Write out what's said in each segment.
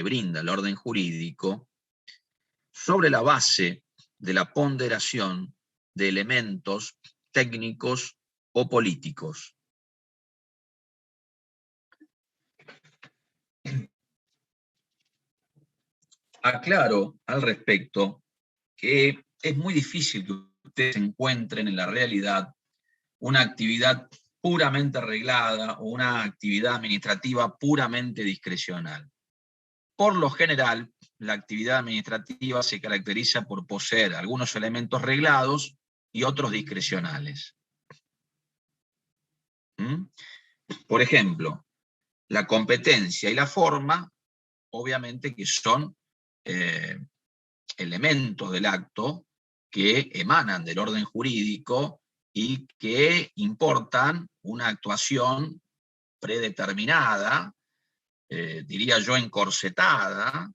brinda el orden jurídico sobre la base de la ponderación de elementos técnicos o políticos. Aclaro al respecto que es muy difícil que ustedes encuentren en la realidad una actividad puramente reglada o una actividad administrativa puramente discrecional. Por lo general, la actividad administrativa se caracteriza por poseer algunos elementos reglados y otros discrecionales. Por ejemplo, la competencia y la forma, obviamente que son elementos del acto que emanan del orden jurídico y que importan una actuación predeterminada, diría yo encorsetada,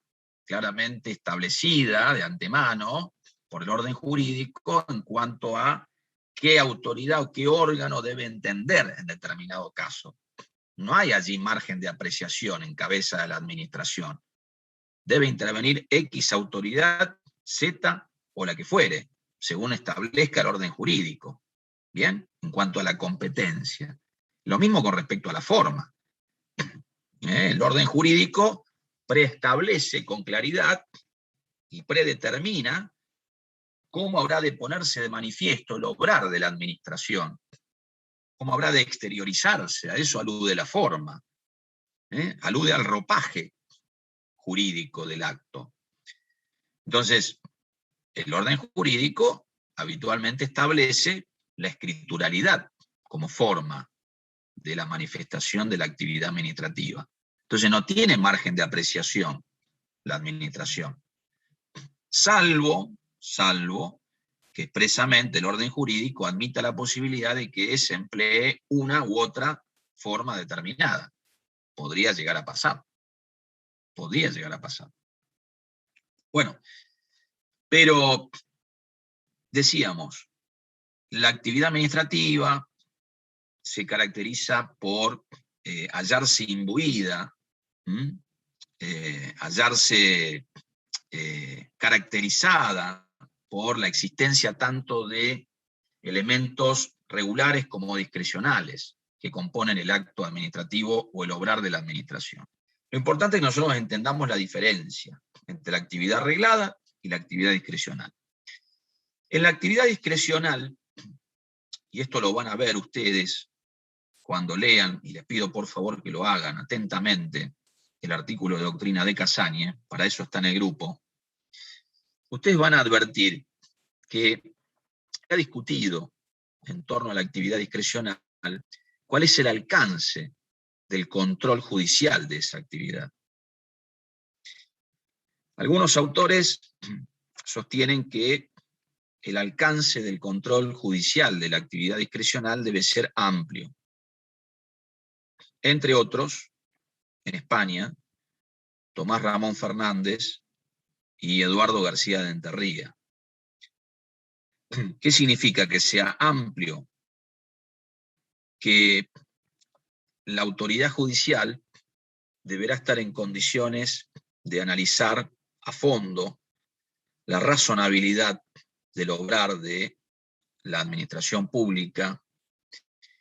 claramente establecida de antemano por el orden jurídico en cuanto a qué autoridad o qué órgano debe entender en determinado caso. No hay allí margen de apreciación en cabeza de la administración. Debe intervenir X autoridad, Z o la que fuere, según establezca el orden jurídico. Bien, en cuanto a la competencia. Lo mismo con respecto a la forma. El orden jurídico preestablece con claridad y predetermina cómo habrá de ponerse de manifiesto el obrar de la administración, cómo habrá de exteriorizarse. A eso alude la forma. Alude al ropaje jurídico del acto. Entonces, el orden jurídico habitualmente establece la escrituralidad como forma de la manifestación de la actividad administrativa. Entonces no tiene margen de apreciación la administración, salvo que expresamente el orden jurídico admita la posibilidad de que se emplee una u otra forma determinada. Podría llegar a pasar. Podría llegar a pasar. Bueno, pero decíamos, la actividad administrativa se caracteriza por hallarse imbuida, hallarse caracterizada por la existencia tanto de elementos regulares como discrecionales que componen el acto administrativo o el obrar de la administración. Lo importante es que nosotros entendamos la diferencia entre la actividad reglada y la actividad discrecional. En la actividad discrecional, y esto lo van a ver ustedes cuando lean, y les pido por favor que lo hagan atentamente, el artículo de doctrina de Casagne, para eso está en el grupo, ustedes van a advertir que se ha discutido en torno a la actividad discrecional cuál es el alcance del control judicial de esa actividad. Algunos autores sostienen que el alcance del control judicial de la actividad discrecional debe ser amplio. Entre otros, en España, Tomás Ramón Fernández y Eduardo García de Enterría. ¿Qué significa que sea amplio? Que la autoridad judicial deberá estar en condiciones de analizar a fondo la razonabilidad del obrar de la administración pública,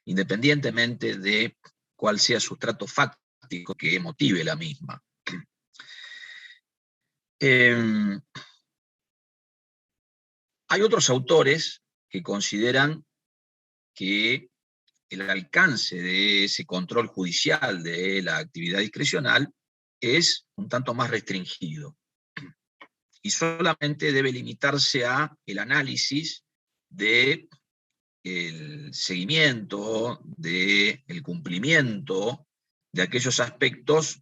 independientemente de cuál sea su trato fáctico que motive la misma. Hay otros autores que consideran que el alcance de ese control judicial de la actividad discrecional es un tanto más restringido y solamente debe limitarse a el análisis del seguimiento, del cumplimiento de aquellos aspectos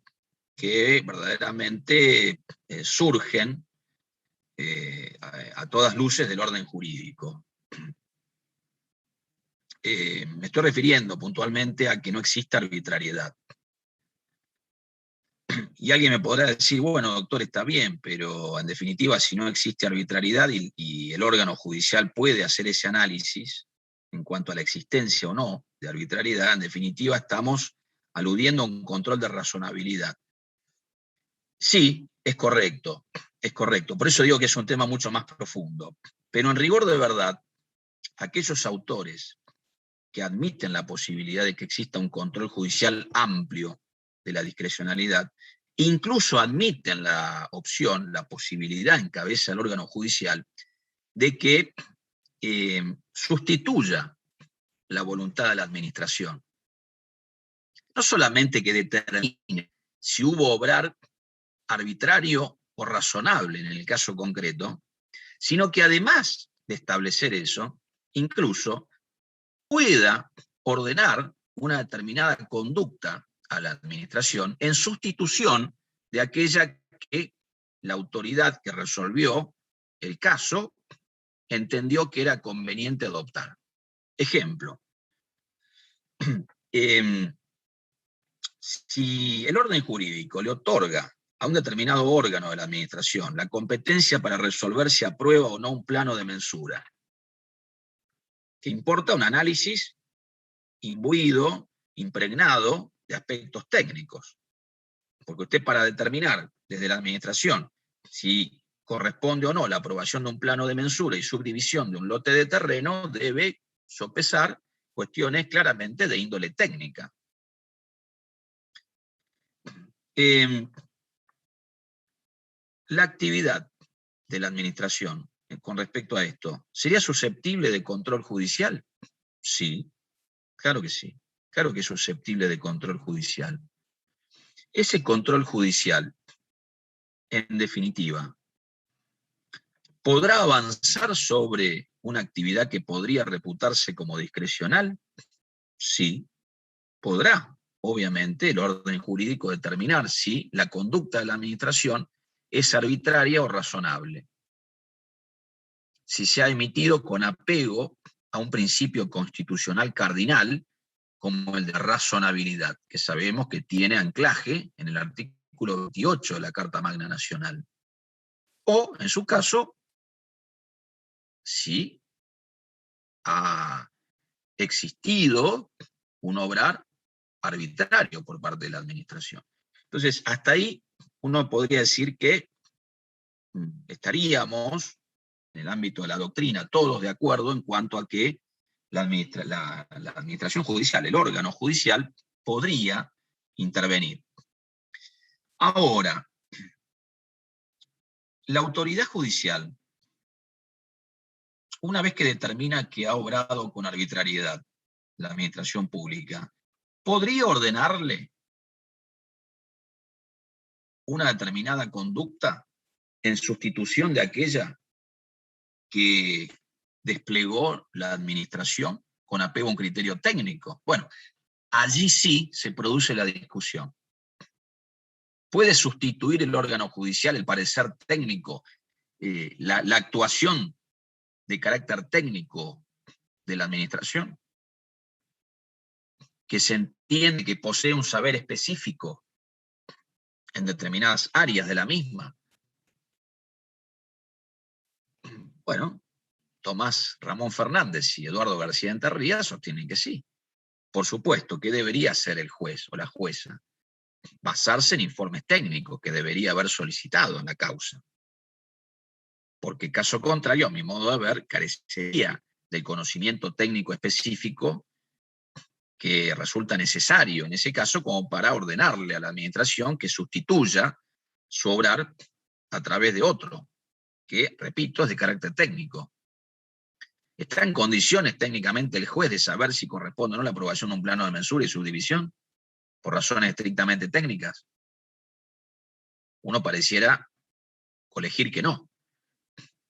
que verdaderamente surgen a todas luces del orden jurídico. Me estoy refiriendo puntualmente a que no existe arbitrariedad. Y alguien me podrá decir, bueno, doctor, está bien, pero en definitiva, si no existe arbitrariedad y el órgano judicial puede hacer ese análisis en cuanto a la existencia o no de arbitrariedad, en definitiva estamos aludiendo a un control de razonabilidad. Sí, es correcto, es correcto. Por eso digo que es un tema mucho más profundo. Pero en rigor de verdad, aquellos autores que admiten la posibilidad de que exista un control judicial amplio de la discrecionalidad, incluso admiten la opción, la posibilidad en cabeza del órgano judicial, de que sustituya la voluntad de la administración. No solamente que determine si hubo obrar arbitrario o razonable en el caso concreto, sino que además de establecer eso, incluso pueda ordenar una determinada conducta a la administración en sustitución de aquella que la autoridad que resolvió el caso entendió que era conveniente adoptar. Ejemplo, si el orden jurídico le otorga a un determinado órgano de la administración la competencia para resolver si aprueba o no un plano de mensura, que importa un análisis imbuido, impregnado de aspectos técnicos. Porque usted, para determinar desde la administración si corresponde o no la aprobación de un plano de mensura y subdivisión de un lote de terreno, debe sopesar cuestiones claramente de índole técnica. La actividad de la administración con respecto a esto, ¿sería susceptible de control judicial? Sí, claro que sí. Claro que es susceptible de control judicial. Ese control judicial, en definitiva, ¿podrá avanzar sobre una actividad que podría reputarse como discrecional? Sí, podrá, obviamente, el orden jurídico determinar si la conducta de la administración es arbitraria o razonable. Si se ha emitido con apego a un principio constitucional cardinal, como el de razonabilidad, que sabemos que tiene anclaje en el artículo 28 de la Carta Magna Nacional. O, en su caso, si ha existido un obrar arbitrario por parte de la administración. Entonces, hasta ahí uno podría decir que estaríamos, en el ámbito de la doctrina, todos de acuerdo en cuanto a que la administración judicial, el órgano judicial, podría intervenir. Ahora, la autoridad judicial, una vez que determina que ha obrado con arbitrariedad la administración pública, ¿podría ordenarle una determinada conducta en sustitución de aquella que desplegó la administración con apego a un criterio técnico? Bueno, allí sí se produce la discusión. ¿Puede sustituir el órgano judicial el parecer técnico, la actuación de carácter técnico de la administración? Que se entiende que posee un saber específico en determinadas áreas de la misma. Bueno, Tomás Ramón Fernández y Eduardo García Enterría sostienen que sí. Por supuesto, ¿qué debería hacer el juez o la jueza? Basarse en informes técnicos que debería haber solicitado en la causa. Porque caso contrario, a mi modo de ver, carecería del conocimiento técnico específico que resulta necesario en ese caso como para ordenarle a la administración que sustituya su obrar a través de otro, que, repito, es de carácter técnico. ¿Está en condiciones técnicamente el juez de saber si corresponde o no la aprobación de un plano de mensura y subdivisión por razones estrictamente técnicas? Uno pareciera colegir que no.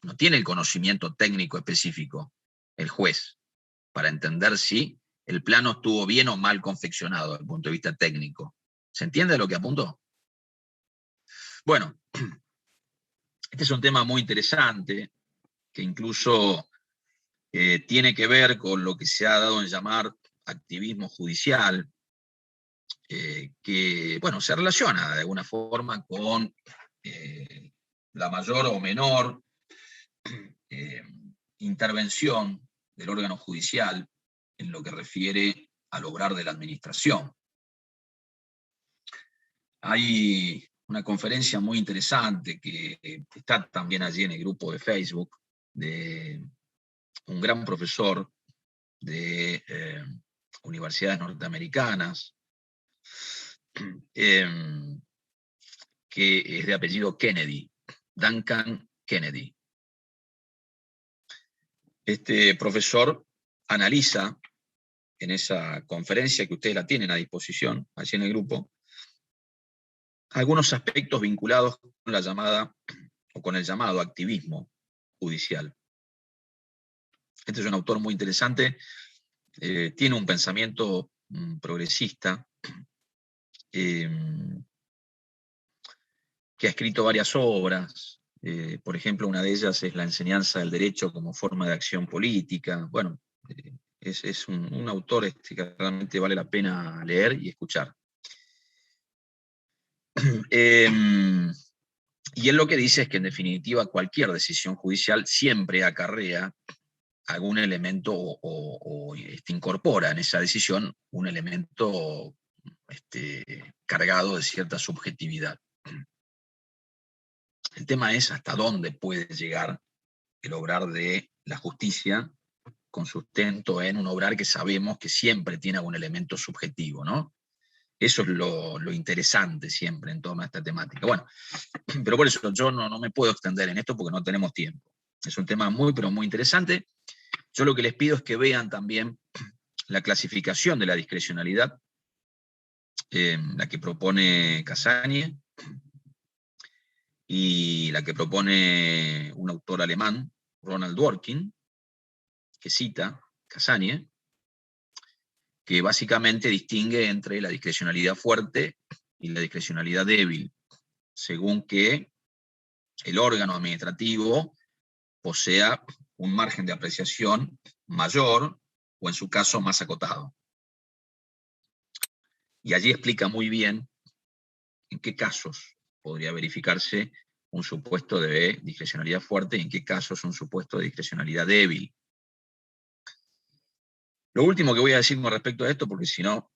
No tiene el conocimiento técnico específico el juez para entender si el plano estuvo bien o mal confeccionado desde el punto de vista técnico. ¿Se entiende lo que apuntó? Bueno, este es un tema muy interesante que incluso tiene que ver con lo que se ha dado en llamar activismo judicial, que, bueno, se relaciona de alguna forma con la mayor o menor intervención del órgano judicial en lo que refiere al obrar de la administración. Hay una conferencia muy interesante que está también allí en el grupo de Facebook, de un gran profesor de universidades norteamericanas, que es de apellido Kennedy, Duncan Kennedy. Este profesor analiza en esa conferencia, que ustedes la tienen a disposición, allí en el grupo, algunos aspectos vinculados con la llamada, o con el llamado activismo judicial. Este es un autor muy interesante, tiene un pensamiento progresista, que ha escrito varias obras, por ejemplo, una de ellas es La enseñanza del derecho como forma de acción política. Bueno, es un autor que realmente vale la pena leer y escuchar. Y él lo que dice es que en definitiva cualquier decisión judicial siempre acarrea algún elemento o incorpora en esa decisión un elemento cargado de cierta subjetividad. El tema es hasta dónde puede llegar el obrar de la justicia con sustento en un obrar que sabemos que siempre tiene algún elemento subjetivo, ¿no? Eso es lo interesante siempre en torno a esta temática. Bueno, pero por eso yo no me puedo extender en esto porque no tenemos tiempo. Es un tema muy, pero muy interesante. Yo lo que les pido es que vean también la clasificación de la discrecionalidad, la que propone Casagne y la que propone un autor alemán, Ronald Dworkin, que cita Casagne, que básicamente distingue entre la discrecionalidad fuerte y la discrecionalidad débil, según que el órgano administrativo posea un margen de apreciación mayor o en su caso más acotado. Y allí explica muy bien en qué casos podría verificarse un supuesto de discrecionalidad fuerte y en qué casos un supuesto de discrecionalidad débil. Lo último que voy a decir con respecto a esto, porque si no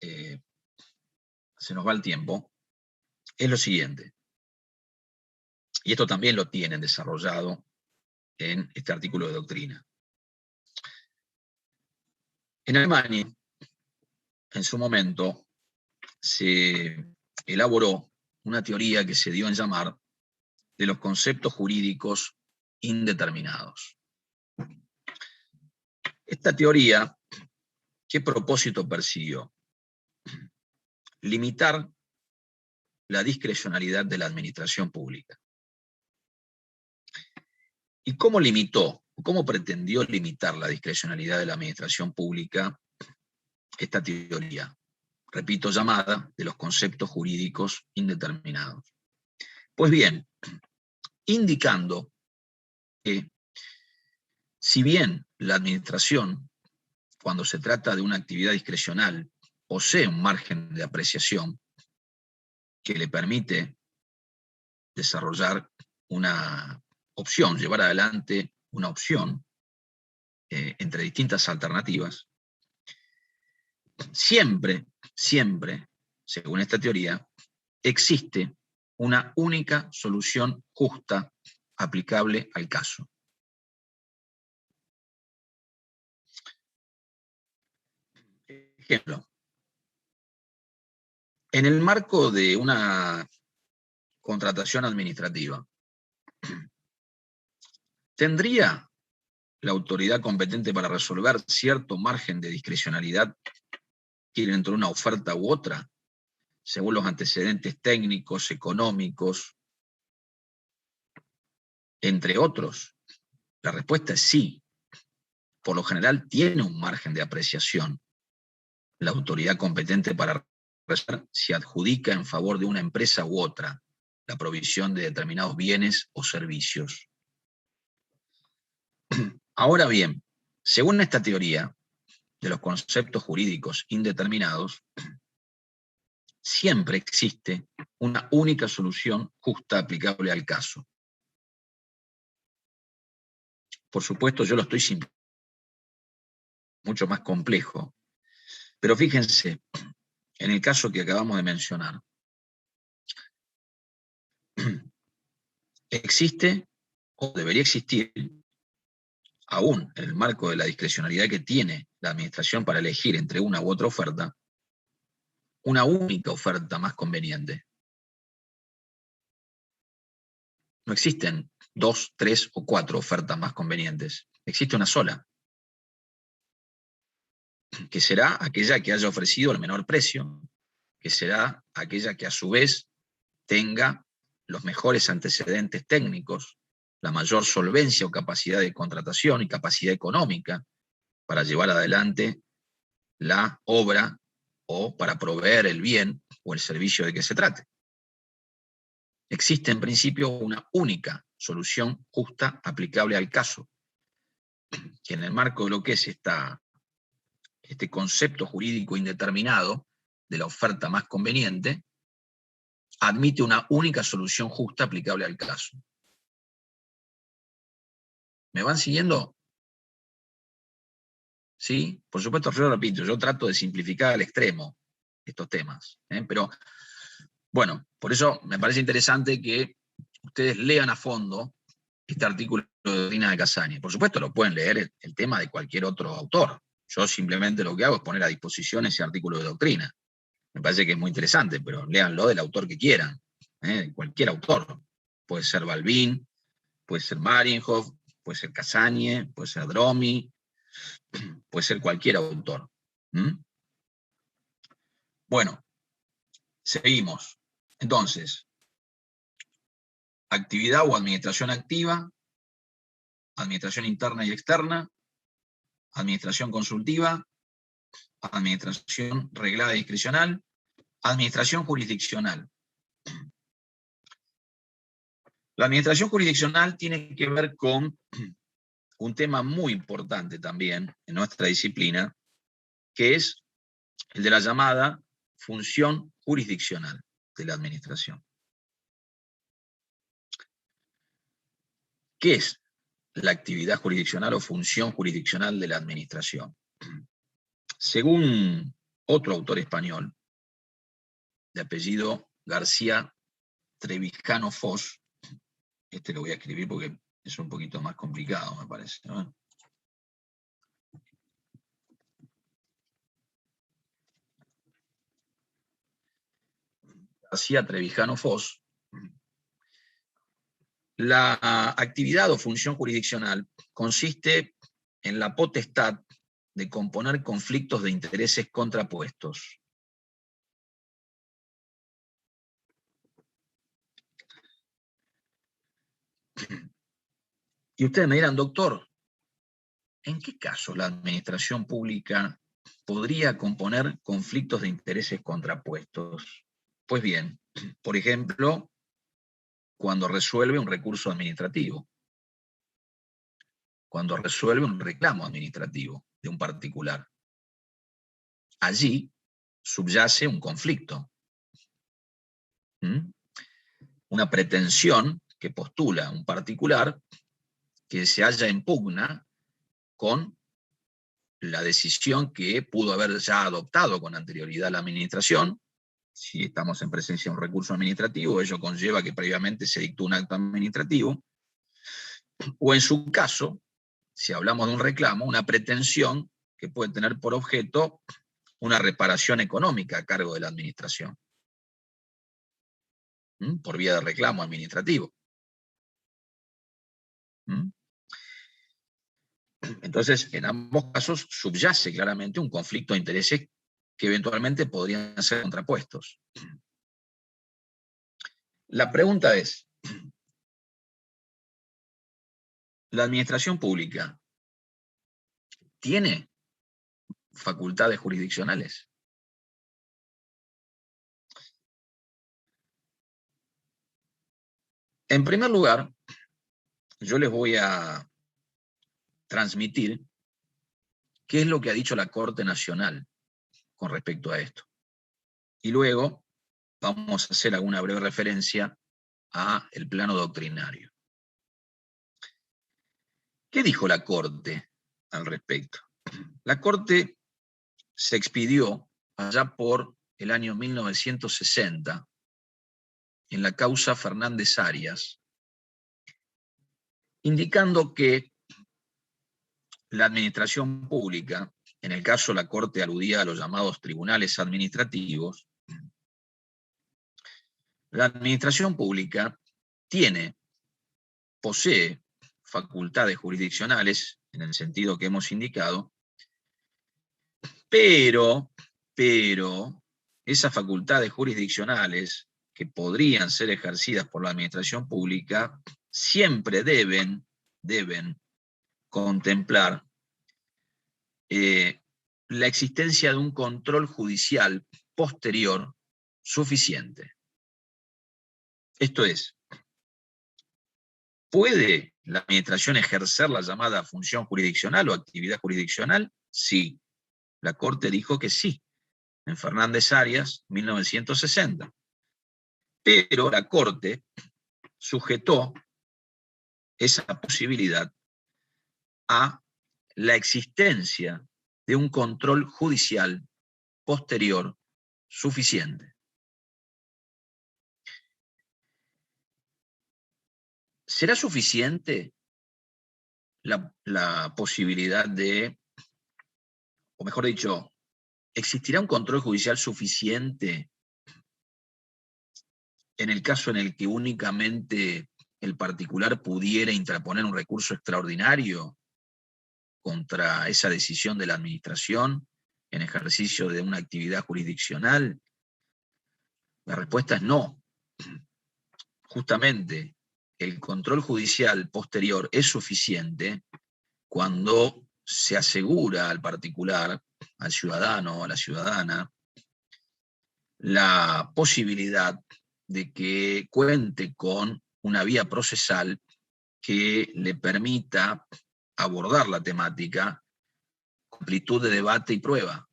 se nos va el tiempo, es lo siguiente. Y esto también lo tienen desarrollado en este artículo de doctrina. En Alemania, en su momento, se elaboró una teoría que se dio en llamar de los conceptos jurídicos indeterminados. Esta teoría, ¿qué propósito persiguió? Limitar la discrecionalidad de la administración pública. ¿Y cómo limitó, cómo pretendió limitar la discrecionalidad de la administración pública esta teoría? Repito, llamada de los conceptos jurídicos indeterminados. Pues bien, indicando que si bien la administración, cuando se trata de una actividad discrecional, posee un margen de apreciación que le permite desarrollar una opción, llevar adelante una opción entre distintas alternativas, siempre, según esta teoría, existe una única solución justa aplicable al caso. Ejemplo, en el marco de una contratación administrativa, ¿tendría la autoridad competente para resolver cierto margen de discrecionalidad que ir entre una oferta u otra, según los antecedentes técnicos, económicos, entre otros? La respuesta es sí. Por lo general tiene un margen de apreciación la autoridad competente para resolver si adjudica en favor de una empresa u otra la provisión de determinados bienes o servicios. Ahora bien, según esta teoría de los conceptos jurídicos indeterminados, siempre existe una única solución justa aplicable al caso. Por supuesto, yo lo estoy simplificando, mucho más complejo, pero fíjense, en el caso que acabamos de mencionar, existe o debería existir, aún en el marco de la discrecionalidad que tiene la administración para elegir entre una u otra oferta, una única oferta más conveniente. No existen 2, 3 o 4 ofertas más convenientes. Existe una sola, que será aquella que haya ofrecido el menor precio, que será aquella que a su vez tenga los mejores antecedentes técnicos, la mayor solvencia o capacidad de contratación y capacidad económica para llevar adelante la obra o para proveer el bien o el servicio de que se trate. Existe en principio una única solución justa aplicable al caso, que en el marco de lo que es este concepto jurídico indeterminado de la oferta más conveniente, admite una única solución justa aplicable al caso. ¿Me van siguiendo? ¿Sí? Por supuesto, yo repito, yo trato de simplificar al extremo estos temas, pero bueno, por eso me parece interesante que ustedes lean a fondo este artículo de doctrina de Cassani. Por supuesto, lo pueden leer el tema de cualquier otro autor. Yo simplemente lo que hago es poner a disposición ese artículo de doctrina. Me parece que es muy interesante, pero léanlo del autor que quieran, cualquier autor. Puede ser Balbín, puede ser Marienhof, puede ser Cassani, puede ser Dromi, puede ser cualquier autor. Bueno, seguimos. Entonces, actividad o administración activa, administración interna y externa, administración consultiva, administración reglada y discrecional, administración jurisdiccional. La administración jurisdiccional tiene que ver con un tema muy importante también en nuestra disciplina, que es el de la llamada función jurisdiccional de la administración. ¿Qué es la actividad jurisdiccional o función jurisdiccional de la administración? Según otro autor español, de apellido García Trevijano Foz, este lo voy a escribir porque es un poquito más complicado, me parece, ¿no? García Trevijano Foz, la actividad o función jurisdiccional consiste en la potestad de componer conflictos de intereses contrapuestos. Y ustedes me dirán, doctor, ¿en qué caso la administración pública podría componer conflictos de intereses contrapuestos? Pues bien, por ejemplo, cuando resuelve un recurso administrativo, cuando resuelve un reclamo administrativo de un particular. Allí subyace un conflicto, una pretensión que postula un particular que se halla en pugna con la decisión que pudo haber ya adoptado con anterioridad la administración. Si estamos en presencia de un recurso administrativo, ello conlleva que previamente se dictó un acto administrativo, o en su caso, si hablamos de un reclamo, una pretensión que puede tener por objeto una reparación económica a cargo de la administración, por vía de reclamo administrativo. Entonces, en ambos casos subyace claramente un conflicto de intereses que eventualmente podrían ser contrapuestos. La pregunta es, ¿la administración pública tiene facultades jurisdiccionales? En primer lugar, yo les voy a transmitir qué es lo que ha dicho la Corte Nacional con respecto a esto. Y luego vamos a hacer alguna breve referencia a el plano doctrinario. ¿Qué dijo la Corte al respecto? La Corte se expidió allá por el año 1960 en la causa Fernández Arias, indicando que la administración pública, en el caso la Corte aludía a los llamados tribunales administrativos, la administración pública posee facultades jurisdiccionales, en el sentido que hemos indicado, pero esas facultades jurisdiccionales que podrían ser ejercidas por la administración pública siempre deben contemplar la existencia de un control judicial posterior suficiente. Esto es, ¿puede la administración ejercer la llamada función jurisdiccional o actividad jurisdiccional? Sí. La Corte dijo que sí, en Fernández Arias, 1960. Pero la Corte sujetó esa posibilidad a la existencia de un control judicial posterior suficiente. ¿Será suficiente la posibilidad de, o mejor dicho, existirá un control judicial suficiente en el caso en el que únicamente el particular pudiera interponer un recurso extraordinario contra esa decisión de la administración en ejercicio de una actividad jurisdiccional? La respuesta es no. Justamente, el control judicial posterior es suficiente cuando se asegura al particular, al ciudadano o a la ciudadana, la posibilidad de que cuente con una vía procesal que le permita abordar la temática con amplitud de debate y prueba.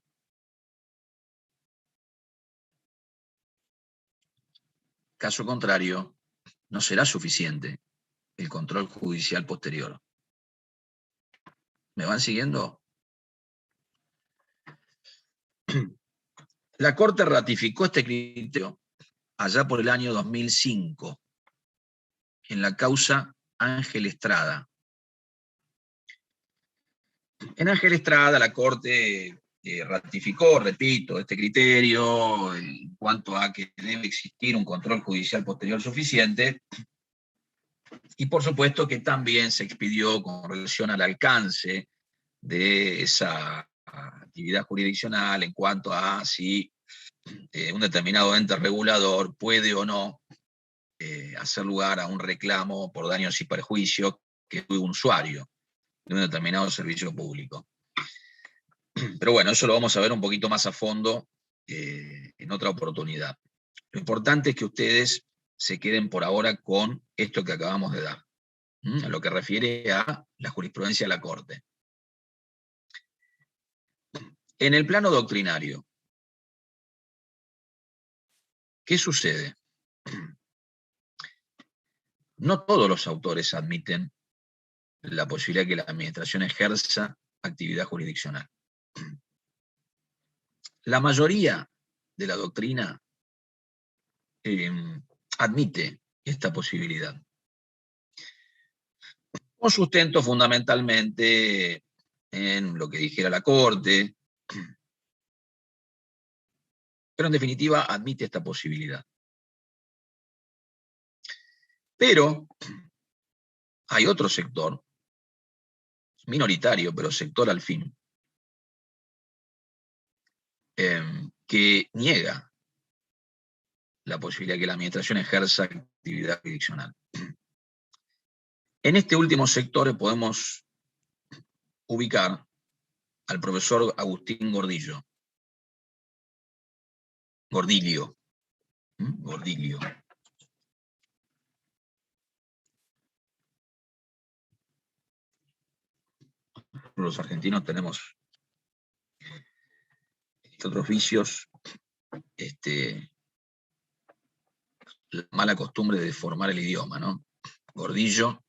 Caso contrario, no será suficiente el control judicial posterior. ¿Me van siguiendo? La Corte ratificó este criterio allá por el año 2005, en la causa Ángel Estrada. En Ángel Estrada la Corte ratificó, repito, este criterio en cuanto a que debe existir un control judicial posterior suficiente, y por supuesto que también se expidió con relación al alcance de esa actividad jurisdiccional en cuanto a si un determinado ente regulador puede o no hacer lugar a un reclamo por daños y perjuicios que tuvo un usuario de un determinado servicio público. Pero bueno, eso lo vamos a ver un poquito más a fondo en otra oportunidad. Lo importante es que ustedes se queden por ahora con esto que acabamos de dar, a lo que refiere a la jurisprudencia de la Corte. En el plano doctrinario, ¿qué sucede? No todos los autores admiten la posibilidad de que la administración ejerza actividad jurisdiccional. La mayoría de la doctrina admite esta posibilidad, con sustento fundamentalmente en lo que dijera la Corte, pero en definitiva admite esta posibilidad. Pero hay otro sector, minoritario, pero sector al fin, que niega la posibilidad de que la administración ejerza actividad jurisdiccional. En este último sector podemos ubicar al profesor Agustín Gordillo. Gordilio. Los argentinos tenemos otros vicios, la mala costumbre de deformar el idioma, ¿no? Gordillo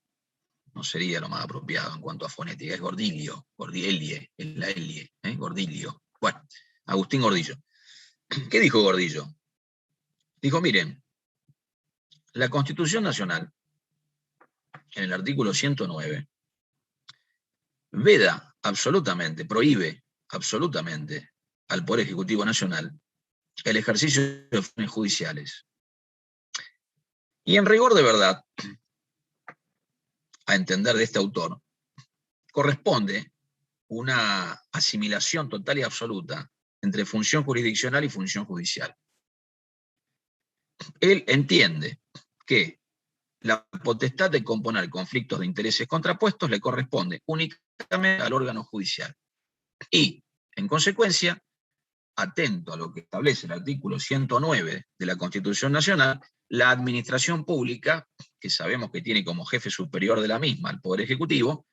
no sería lo más apropiado en cuanto a fonética, es Gordilio, Gordilie, en la Elie, Gordilio. Bueno, Agustín Gordillo. ¿Qué dijo Gordillo? Dijo, miren, la Constitución Nacional en el artículo 109, veda absolutamente, prohíbe absolutamente al Poder Ejecutivo Nacional el ejercicio de funciones judiciales. Y en rigor de verdad, a entender de este autor, corresponde una asimilación total y absoluta entre función jurisdiccional y función judicial. Él entiende que la potestad de componer conflictos de intereses contrapuestos le corresponde únicamente al órgano judicial. Y, en consecuencia, atento a lo que establece el artículo 109 de la Constitución Nacional, la administración pública, que sabemos que tiene como jefe superior de la misma al Poder Ejecutivo,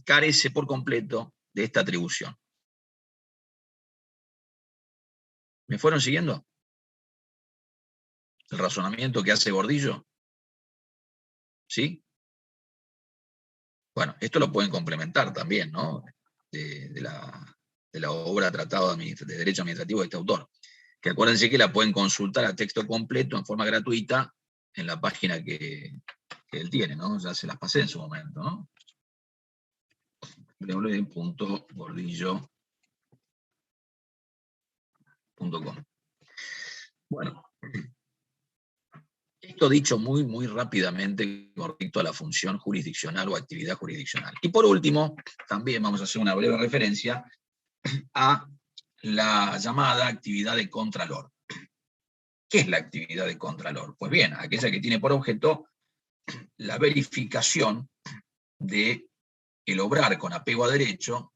carece por completo de esta atribución. ¿Me fueron siguiendo? El razonamiento que hace Gordillo. ¿Sí? Bueno, esto lo pueden complementar también, ¿no? De la obra Tratado de Derecho Administrativo de este autor. Que acuérdense que la pueden consultar a texto completo en forma gratuita en la página que él tiene, ¿no? Ya se las pasé en su momento, ¿no? www.gordillo.com. Bueno, esto dicho muy rápidamente con respecto a la función jurisdiccional o actividad jurisdiccional. Y por último, también vamos a hacer una breve referencia a la llamada actividad de contralor. ¿Qué es la actividad de contralor? Pues bien, aquella que tiene por objeto la verificación de el obrar con apego a derecho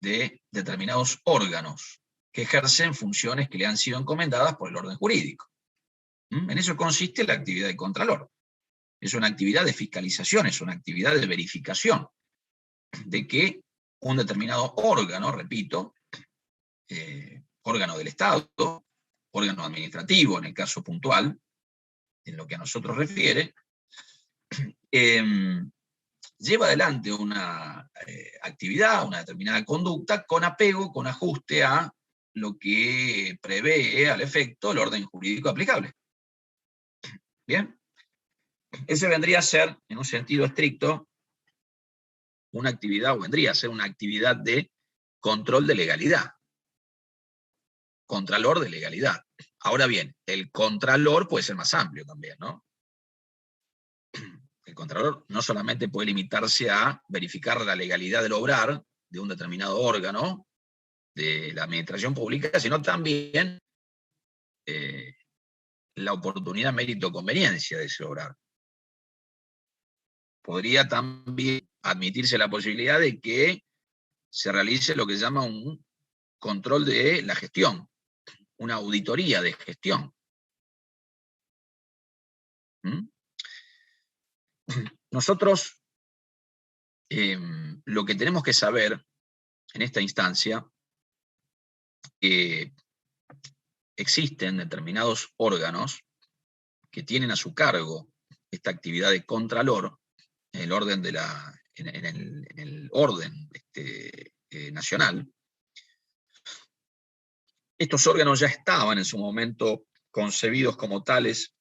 de determinados órganos que ejercen funciones que le han sido encomendadas por el orden jurídico. En eso consiste la actividad de contralor. Es una actividad de fiscalización, es una actividad de verificación de que un determinado órgano, repito, órgano del Estado, órgano administrativo en el caso puntual, en lo que a nosotros refiere, lleva adelante una actividad, una determinada conducta con apego, con ajuste a lo que prevé al efecto el orden jurídico aplicable. ¿Bien? Ese vendría a ser, en un sentido estricto, una actividad, o vendría a ser una actividad de control de legalidad. Contralor de legalidad. Ahora bien, el contralor puede ser más amplio también, ¿no? El contralor no solamente puede limitarse a verificar la legalidad del obrar de un determinado órgano de la administración pública, sino también la oportunidad, mérito, conveniencia de ese obrar. Podría también admitirse la posibilidad de que se realice lo que se llama un control de la gestión, una auditoría de gestión. Nosotros lo que tenemos que saber en esta instancia, existen determinados órganos que tienen a su cargo esta actividad de contralor en el orden, en el orden nacional. Estos órganos ya estaban en su momento concebidos como tales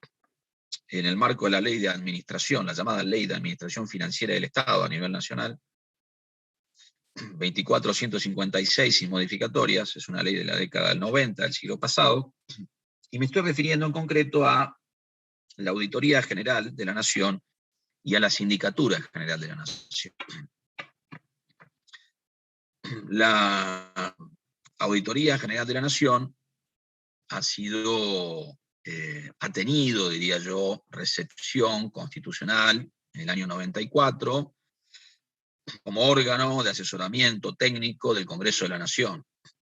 en el marco de la ley de administración, la llamada Ley de Administración Financiera del Estado a nivel nacional, 24.156 sin modificatorias, es una ley de la década del 90, del siglo pasado, y me estoy refiriendo en concreto a la Auditoría General de la Nación y a la Sindicatura General de la Nación. La Auditoría General de la Nación ha tenido, diría yo, recepción constitucional en el año 94 como órgano de asesoramiento técnico del Congreso de la Nación,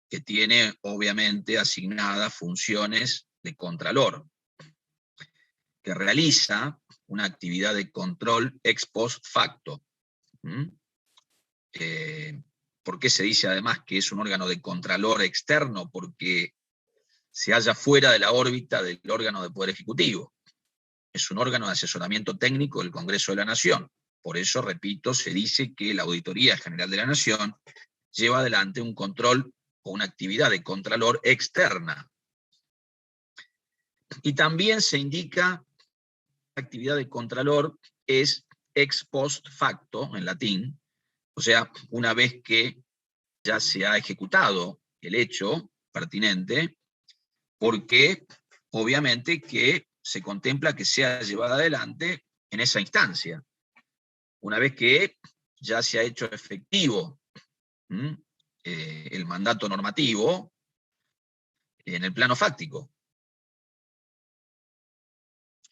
que tiene obviamente asignadas funciones de contralor, que realiza una actividad de control ex post facto. ¿Por qué se dice además que es un órgano de contralor externo? Porque se halla fuera de la órbita del órgano de Poder Ejecutivo. Es un órgano de asesoramiento técnico del Congreso de la Nación. Por eso, repito, se dice que la Auditoría General de la Nación lleva adelante un control o una actividad de contralor externa. Y también se indica actividad de contralor es ex post facto, en latín, o sea, una vez que ya se ha ejecutado el hecho pertinente, porque obviamente que se contempla que sea llevada adelante en esa instancia, una vez que ya se ha hecho efectivo el mandato normativo en el plano fáctico.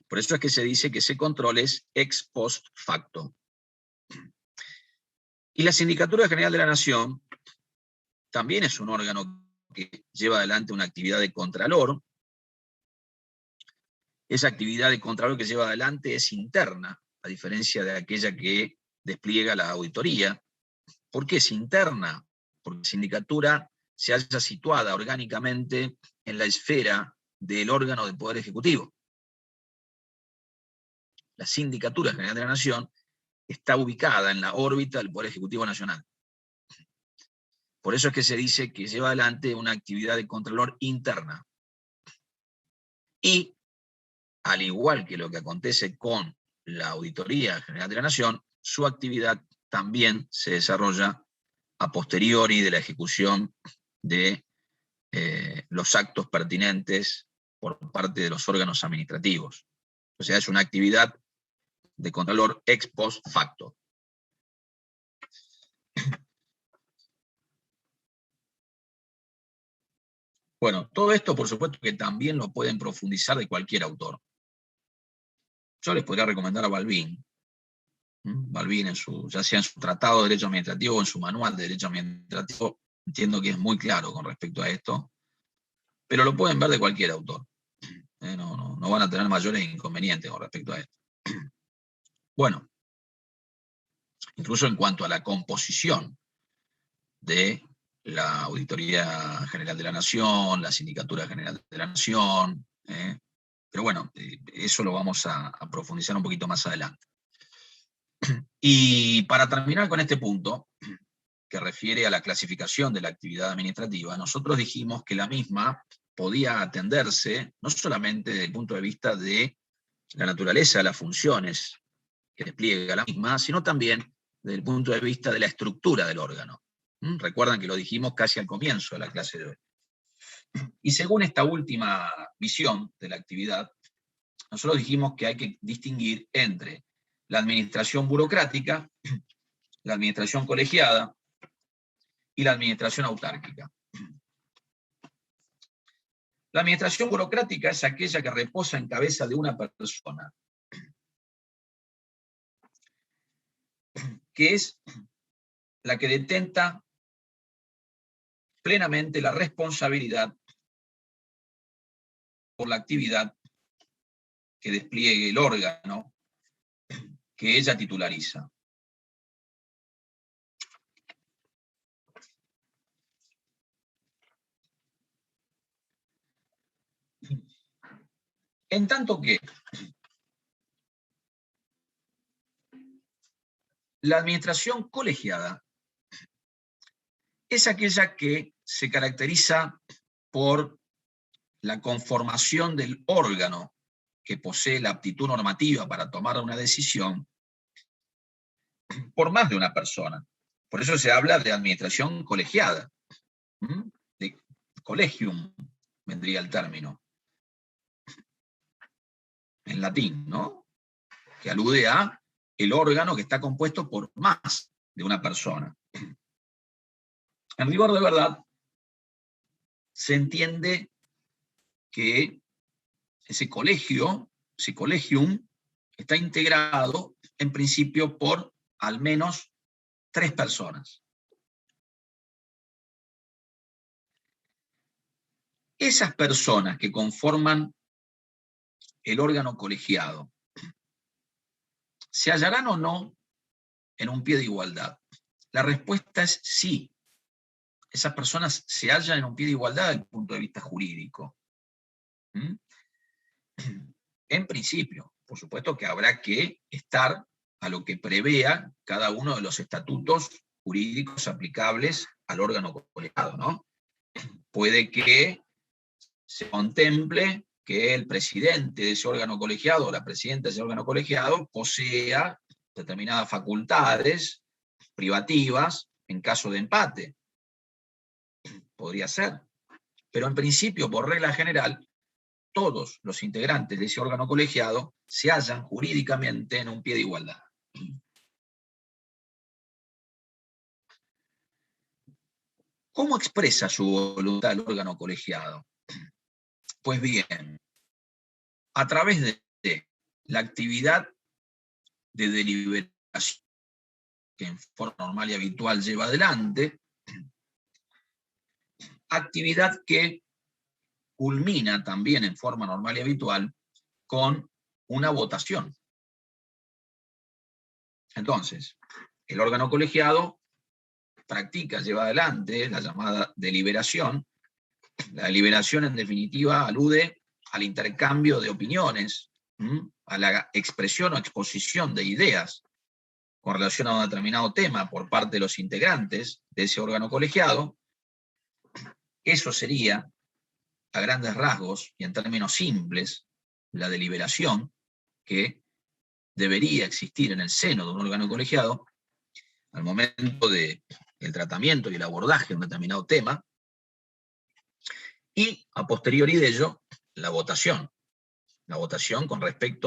Por eso es que se dice que ese control es ex post facto. Y la Sindicatura General de la Nación también es un órgano que lleva adelante una actividad de contralor. Esa actividad de contralor que lleva adelante es interna, a diferencia de aquella que despliega la auditoría. ¿Por qué es interna? Porque la sindicatura se halla situada orgánicamente en la esfera del órgano del Poder Ejecutivo. La Sindicatura General de la Nación está ubicada en la órbita del Poder Ejecutivo Nacional. Por eso es que se dice que lleva adelante una actividad de contralor interna. Y, al igual que lo que acontece con la Auditoría General de la Nación, su actividad también se desarrolla a posteriori de la ejecución de los actos pertinentes por parte de los órganos administrativos. O sea, es una actividad de contralor ex post facto. Bueno, todo esto por supuesto que también lo pueden profundizar de cualquier autor. Yo les podría recomendar a Balbín. Balbín, ya sea en su tratado de derecho administrativo o en su manual de derecho administrativo, entiendo que es muy claro con respecto a esto, pero lo pueden ver de cualquier autor. No van a tener mayores inconvenientes con respecto a esto. Bueno, incluso en cuanto a la composición de la Auditoría General de la Nación, la Sindicatura General de la Nación, pero bueno, eso lo vamos a profundizar un poquito más adelante. Y para terminar con este punto, que refiere a la clasificación de la actividad administrativa, nosotros dijimos que la misma podía atenderse no solamente desde el punto de vista de la naturaleza de las funciones que despliega la misma, sino también desde el punto de vista de la estructura del órgano. Recuerdan que lo dijimos casi al comienzo de la clase de hoy. Y según esta última visión de la actividad, nosotros dijimos que hay que distinguir entre la administración burocrática, la administración colegiada y la administración autárquica. La administración burocrática es aquella que reposa en cabeza de una persona, que es la que detenta plenamente la responsabilidad por la actividad que despliegue el órgano que ella titulariza. En tanto que la administración colegiada es aquella que se caracteriza por la conformación del órgano que posee la aptitud normativa para tomar una decisión por más de una persona. Por eso se habla de administración colegiada. De collegium vendría el término. En latín, ¿no? Que alude a el órgano que está compuesto por más de una persona. En rigor de verdad, se entiende que ese colegio, ese collegium, está integrado en principio por al menos 3 personas. Esas personas que conforman el órgano colegiado, ¿se hallarán o no en un pie de igualdad? La respuesta es sí. Esas personas se hallan en un pie de igualdad desde el punto de vista jurídico. En principio, por supuesto que habrá que estar a lo que prevea cada uno de los estatutos jurídicos aplicables al órgano colegiado, ¿no? Puede que se contemple que el presidente de ese órgano colegiado o la presidenta de ese órgano colegiado posea determinadas facultades privativas en caso de empate. Podría ser. Pero en principio, por regla general, todos los integrantes de ese órgano colegiado se hallan jurídicamente en un pie de igualdad. ¿Cómo expresa su voluntad el órgano colegiado? Pues bien, a través de la actividad de deliberación que en forma normal y habitual lleva adelante, actividad que culmina también en forma normal y habitual con una votación. Entonces, el órgano colegiado practica, lleva adelante la llamada deliberación. La deliberación, en definitiva, alude al intercambio de opiniones, a la expresión o exposición de ideas con relación a un determinado tema por parte de los integrantes de ese órgano colegiado. Eso sería, a grandes rasgos y en términos simples, la deliberación que debería existir en el seno de un órgano colegiado al momento del tratamiento y el abordaje de un determinado tema, y a posteriori de ello, la votación con respecto